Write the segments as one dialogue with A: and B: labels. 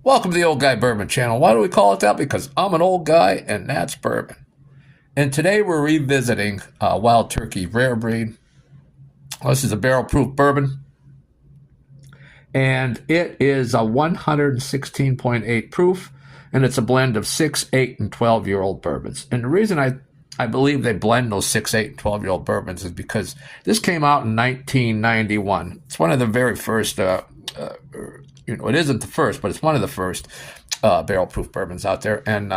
A: Welcome to the Old Guy Bourbon Channel. Why do we call it that? Because I'm an old guy and that's bourbon. And today we're revisiting Wild Turkey Rare Breed. This is a barrel-proof bourbon. And it is a 116.8 proof. And it's a blend of 6, 8, and 12-year-old bourbons. And the reason I believe they blend those 6, 8, and 12-year-old bourbons is because this came out in 1991. It's one of the very first it isn't the first, but it's one of the first barrel-proof bourbons out there. And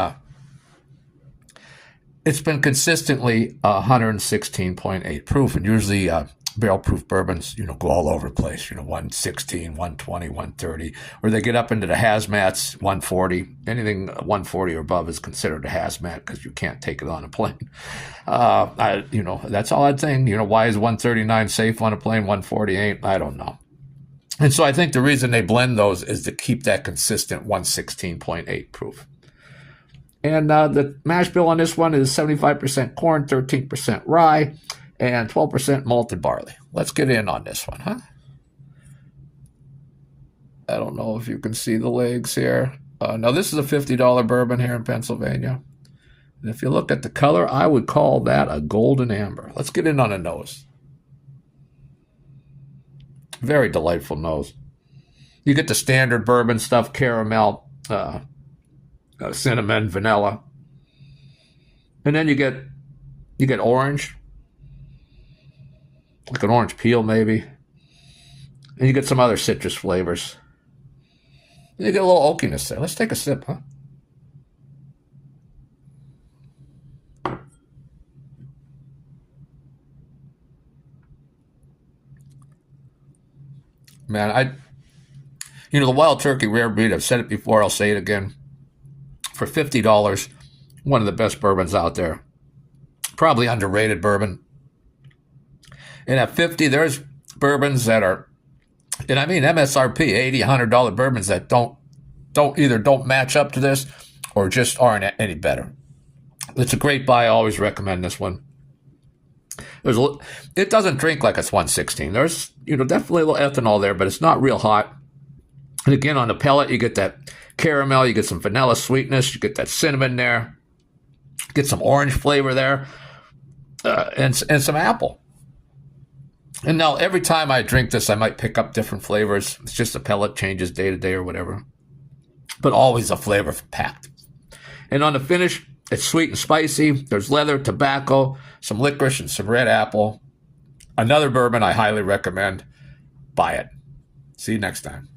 A: it's been consistently 116.8 proof. And usually barrel-proof bourbons, go all over the place, 116, 120, 130. Or they get up into the hazmats, 140. Anything 140 or above is considered a hazmat because you can't take it on a plane. That's all I'd say. Why is 139 safe on a plane, 140 ain't? I don't know. And so I think the reason they blend those is to keep that consistent 116.8 proof. And the mash bill on this one is 75% corn, 13% rye, and 12% malted barley. Let's get in on this one, huh? I don't know if you can see the legs here. Now, this is a $50 bourbon here in Pennsylvania. And if you look at the color, I would call that a golden amber. Let's get in on the nose. Very delightful nose. You get the standard bourbon stuff, caramel, cinnamon, vanilla. And then you get orange. Like an orange peel, maybe. And you get some other citrus flavors. And you get a little oakiness there. Let's take a sip, huh? Man, the Wild Turkey Rare Breed, I've said it before, I'll say it again. For $50, one of the best bourbons out there. Probably underrated bourbon. And at $50, there's bourbons that are, and I mean MSRP, $80, $100 bourbons that don't match up to this or just aren't any better. It's a great buy. I always recommend this one. It doesn't drink like it's 116. There's, definitely a little ethanol there, but it's not real hot. And again, on the pellet, you get that caramel, you get some vanilla sweetness, you get that cinnamon there, get some orange flavor there, and some apple. And now every time I drink this, I might pick up different flavors. It's just the pellet changes day to day or whatever. But always a flavor packed. And on the finish, it's sweet and spicy. There's leather, tobacco, some licorice, and some red apple. Another bourbon I highly recommend. Buy it. See you next time.